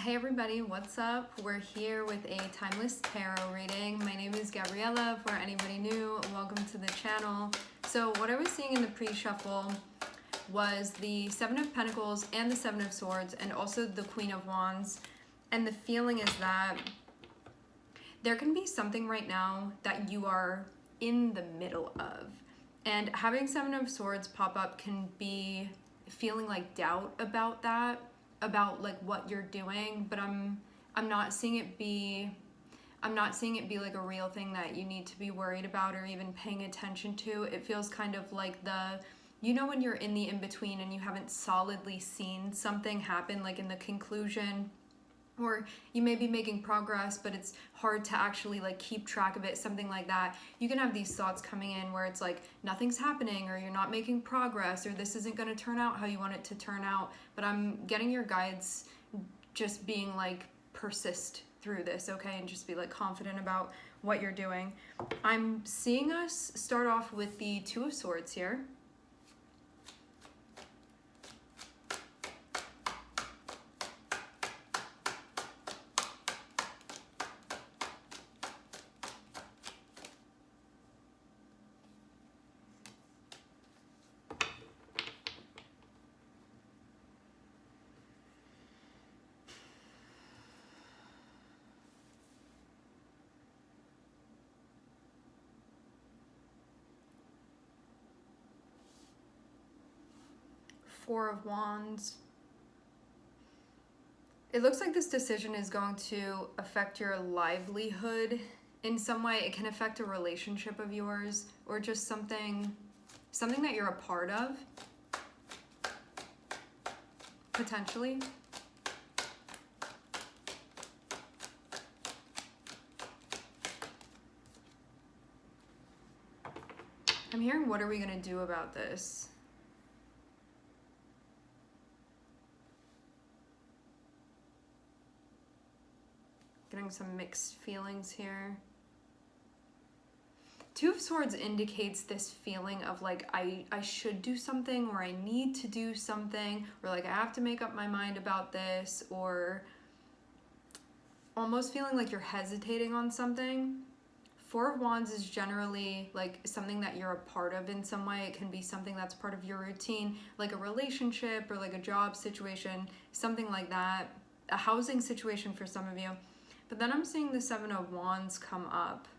Hey everybody, what's up? We're here with a timeless tarot reading. My name is Gabriella. For anybody new, welcome to the channel. So what I was seeing in the pre-shuffle was the Seven of Pentacles and the Seven of Swords and also the Queen of Wands. And the feeling is that there can be something right now that you are in the middle of. And having Seven of Swords pop up can be feeling like doubt about that, about like what you're doing, but I'm not seeing it be like a real thing that you need to be worried about or even paying attention to. It feels kind of like when you're in the in-between and you haven't solidly seen something happen, like in the conclusion, or you may be making progress, but it's hard to actually like keep track of it, something like that. You can have these thoughts coming in where it's like nothing's happening, or you're not making progress, or this isn't going to turn out how you want it to turn out. But I'm getting your guides just being like, persist through this, okay? And just be like confident about what you're doing. I'm seeing us start off with the Two of Swords here. Four of Wands. It looks like this decision is going to affect your livelihood in some way. It can affect a relationship of yours, or just something that you're a part of, potentially. I'm hearing, what are we going to do about this? Getting some mixed feelings here. Two of Swords indicates this feeling of like, I should do something, or I need to do something, or like I have to make up my mind about this, or almost feeling like you're hesitating on something. Four of Wands is generally like something that you're a part of in some way. It can be something that's part of your routine, like a relationship or like a job situation, something like that, a housing situation for some of you. But then I'm seeing the Seven of Wands come up.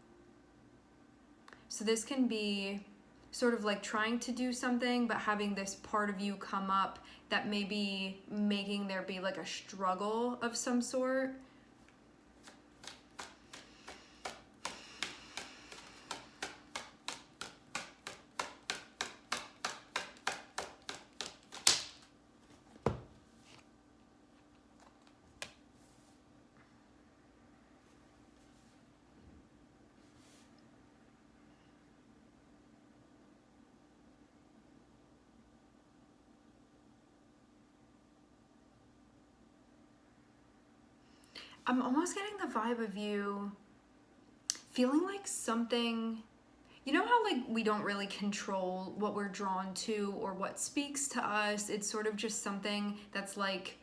So this can be sort of like trying to do something, but having this part of you come up that may be making there be like a struggle of some sort. I'm almost getting the vibe of you feeling like something, you know how like we don't really control what we're drawn to or what speaks to us. It's sort of just something that's like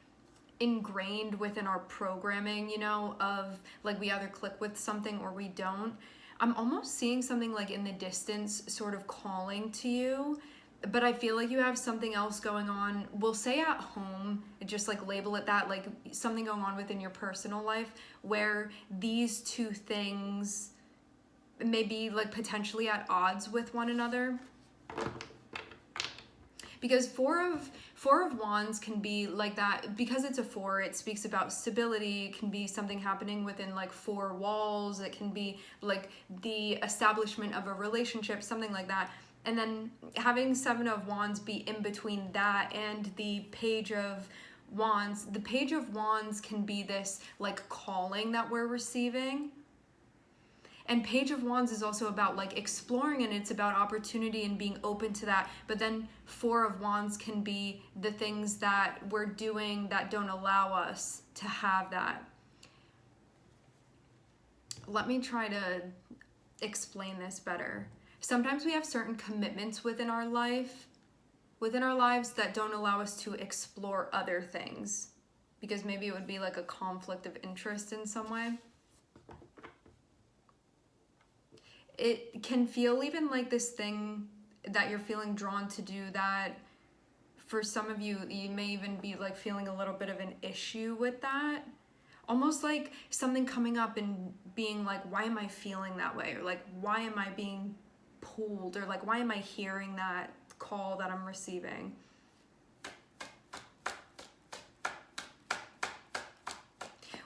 ingrained within our programming, you know, of like we either click with something or we don't. I'm almost seeing something like in the distance sort of calling to you, but I feel like you have something else going on. We'll say at home, just like label it that, like something going on within your personal life where these two things may be like potentially at odds with one another. Because four of Wands can be like that. Because it's a four, it speaks about stability. It can be something happening within like four walls. It can be like the establishment of a relationship, something like that. And then having Seven of Wands be in between that and the Page of Wands. The Page of Wands can be this like calling that we're receiving. And Page of Wands is also about like exploring, and it's about opportunity and being open to that. But then Four of Wands can be the things that we're doing that don't allow us to have that. Let me try to explain this better. Sometimes we have certain commitments within our lives that don't allow us to explore other things. because maybe it would be like a conflict of interest in some way. It can feel even like this thing that you're feeling drawn to do that for some of you, you may even be like feeling a little bit of an issue with that. Almost like something coming up and being like, why am I feeling that way? Or like, why am I being pulled? Or like, why am I hearing that call that I'm receiving?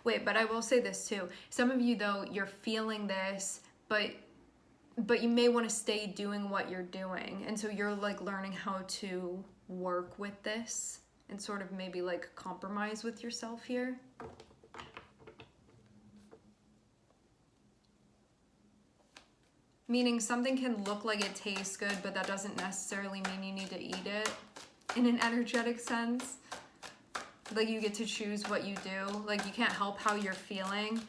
Wait, but I will say this too. Some of you though, you're feeling this, but you may want to stay doing what you're doing. And so you're like learning how to work with this and sort of maybe like compromise with yourself here. Meaning something can look like it tastes good, but that doesn't necessarily mean you need to eat it in an energetic sense. Like you get to choose what you do. Like you can't help how you're feeling,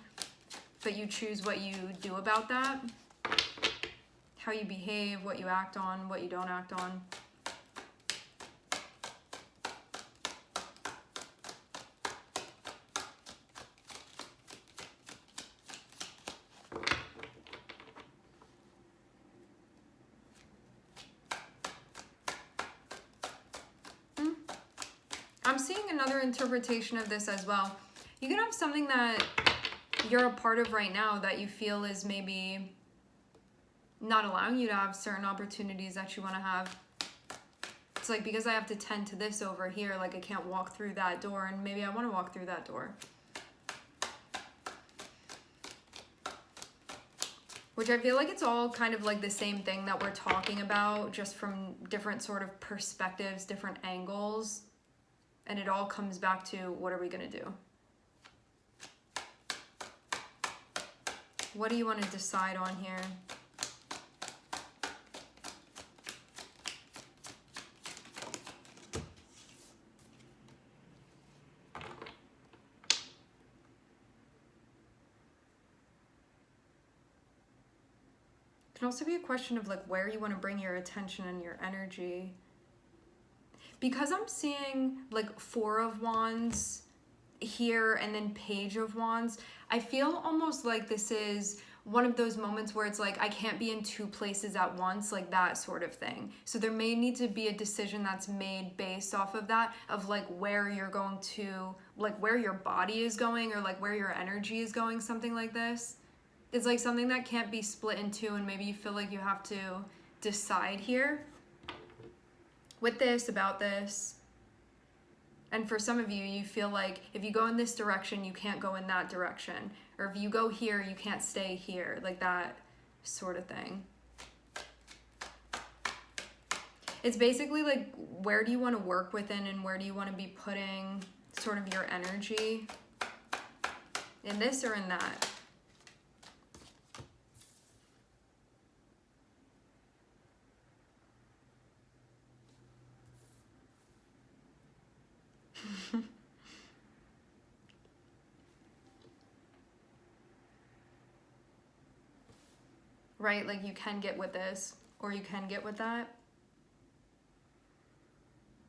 but you choose what you do about that. How you behave, what you act on, what you don't act on. I'm seeing another interpretation of this as well. You can have something that you're a part of right now that you feel is maybe not allowing you to have certain opportunities that you want to have. It's like, because I have to tend to this over here, like I can't walk through that door, and maybe I want to walk through that door. Which I feel like it's all kind of like the same thing that we're talking about, just from different sort of perspectives, different angles. And it all comes back to, what are we going to do? What do you want to decide on here? It can also be a question of like where you want to bring your attention and your energy. Because I'm seeing like Four of Wands here and then Page of Wands, I feel almost like this is one of those moments where it's like I can't be in two places at once, like that sort of thing. So there may need to be a decision that's made based off of that, of like where you're going to, like where your body is going, or like where your energy is going, something like this. It's like something that can't be split in two, and maybe you feel like you have to decide here with this, about this. And for some of you, you feel like if you go in this direction, you can't go in that direction. Or if you go here, you can't stay here. Like that sort of thing. It's basically like, where do you want to work within, and where do you want to be putting sort of your energy? In this or in that? Right? Like you can get with this, or you can get with that.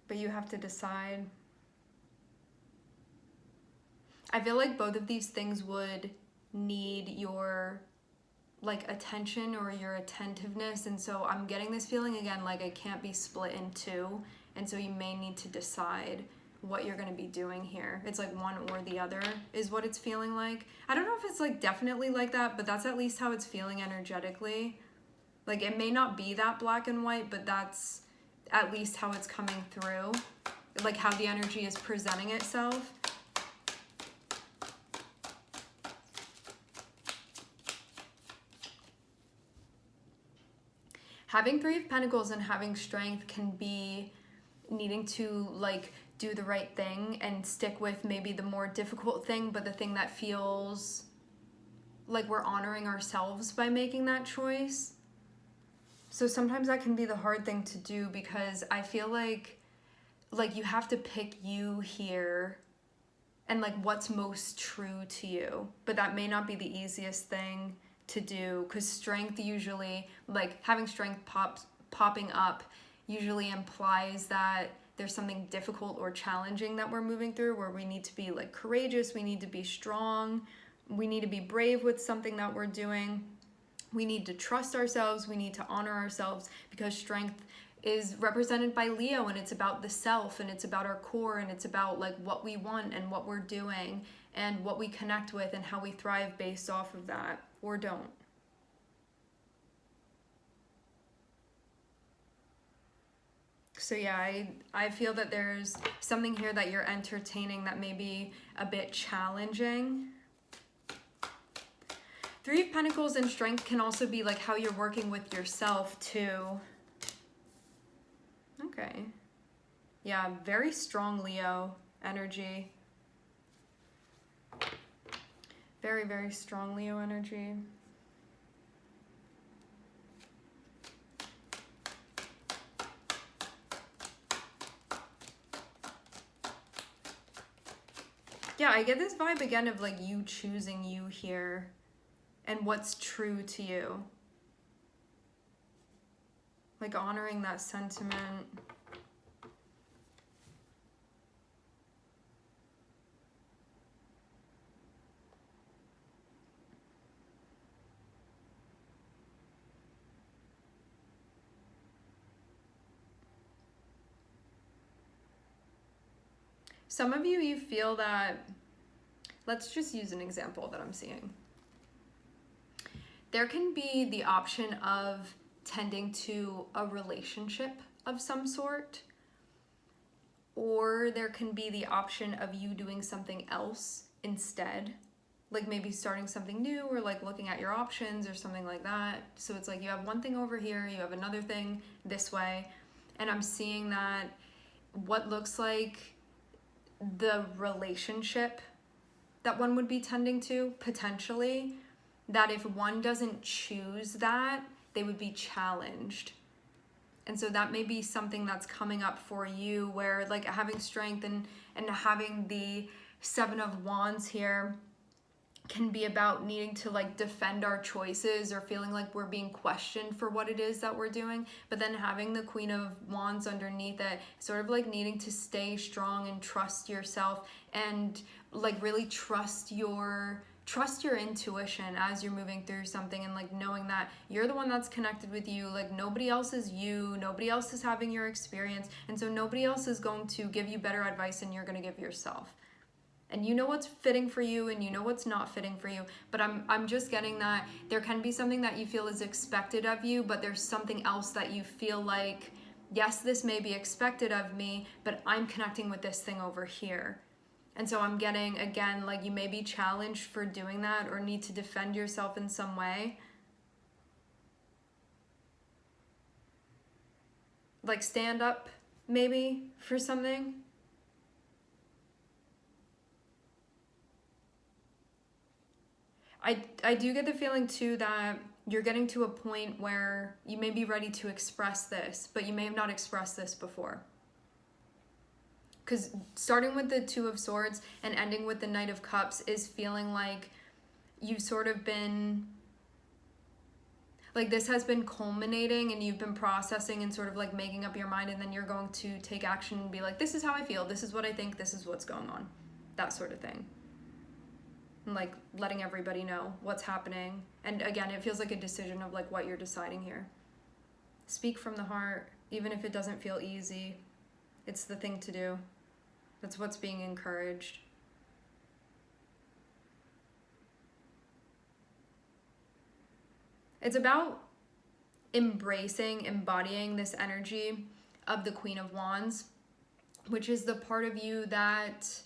But you have to decide. I feel like both of these things would need your like attention or your attentiveness, and so I'm getting this feeling again like it can't be split in two, and so you may need to decide what you're going to be doing here. It's like one or the other is what it's feeling like. I don't know if it's like definitely like that, but that's at least how it's feeling energetically. Like it may not be that black and white, but that's at least how it's coming through, like how the energy is presenting itself. Having Three of Pentacles and having strength can be needing to like do the right thing and stick with maybe the more difficult thing, but the thing that feels like we're honoring ourselves by making that choice. So sometimes that can be the hard thing to do, because I feel like you have to pick you here and like what's most true to you, but that may not be the easiest thing to do, because strength usually, like having strength popping up usually implies that there's something difficult or challenging that we're moving through, where we need to be like courageous, we need to be strong, we need to be brave with something that we're doing. We need to trust ourselves, we need to honor ourselves, because strength is represented by Leo, and it's about the self, and it's about our core, and it's about like what we want and what we're doing and what we connect with and how we thrive based off of that, or don't. So yeah, I feel that there's something here that you're entertaining that may be a bit challenging. Three of Pentacles and strength can also be like how you're working with yourself too. Okay. Yeah, very strong Leo energy. Very, very strong Leo energy. Yeah, I get this vibe again of like you choosing you here and what's true to you. Like honoring that sentiment. Some of you feel that, let's just use an example that I'm seeing. There can be the option of tending to a relationship of some sort, or there can be the option of you doing something else instead, like maybe starting something new, or like looking at your options or something like that. So it's like you have one thing over here, you have another thing this way, and I'm seeing that what looks like the relationship that one would be tending to, potentially, that if one doesn't choose that, they would be challenged. And so that may be something that's coming up for you, where like having strength and having the Seven of Wands here can be about needing to like defend our choices, or feeling like we're being questioned for what it is that we're doing. But then having the Queen of Wands underneath it, sort of like needing to stay strong and trust yourself, and like really trust your intuition as you're moving through something, and like knowing that you're the one that's connected with you. Like nobody else is you, nobody else is having your experience, and so nobody else is going to give you better advice than you're going to give yourself. And you know what's fitting for you, and you know what's not fitting for you. But I'm just getting that there can be something that you feel is expected of you, but there's something else that you feel like, yes, this may be expected of me, but I'm connecting with this thing over here. And so I'm getting, again, like you may be challenged for doing that, or need to defend yourself in some way. Like stand up, maybe, for something. I do get the feeling too that you're getting to a point where you may be ready to express this, but you may have not expressed this before. Because starting with the Two of Swords and ending with the Knight of Cups is feeling like you've sort of been, like this has been culminating, and you've been processing and sort of like making up your mind, and then you're going to take action and be like, this is how I feel, this is what I think, this is what's going on, that sort of thing. And like letting everybody know what's happening. And again, it feels like a decision of like what you're deciding here. Speak from the heart, even if it doesn't feel easy. It's the thing to do. That's what's being encouraged. It's about embodying this energy of the Queen of Wands, which is the part of you that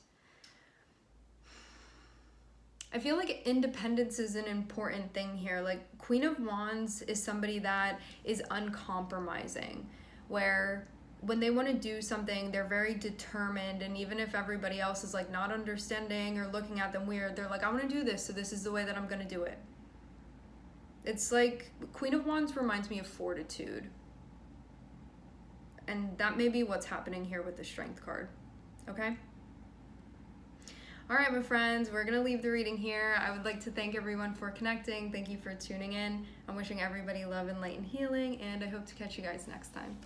I feel like independence is an important thing here. Like Queen of Wands is somebody that is uncompromising, where when they want to do something, they're very determined, and even if everybody else is like not understanding or looking at them weird, they're like, I want to do this, so this is the way that I'm going to do it. It's like Queen of Wands reminds me of fortitude. And that may be what's happening here with the Strength card. Okay? All right, my friends, we're going to leave the reading here. I would like to thank everyone for connecting. Thank you for tuning in. I'm wishing everybody love and light and healing, and I hope to catch you guys next time.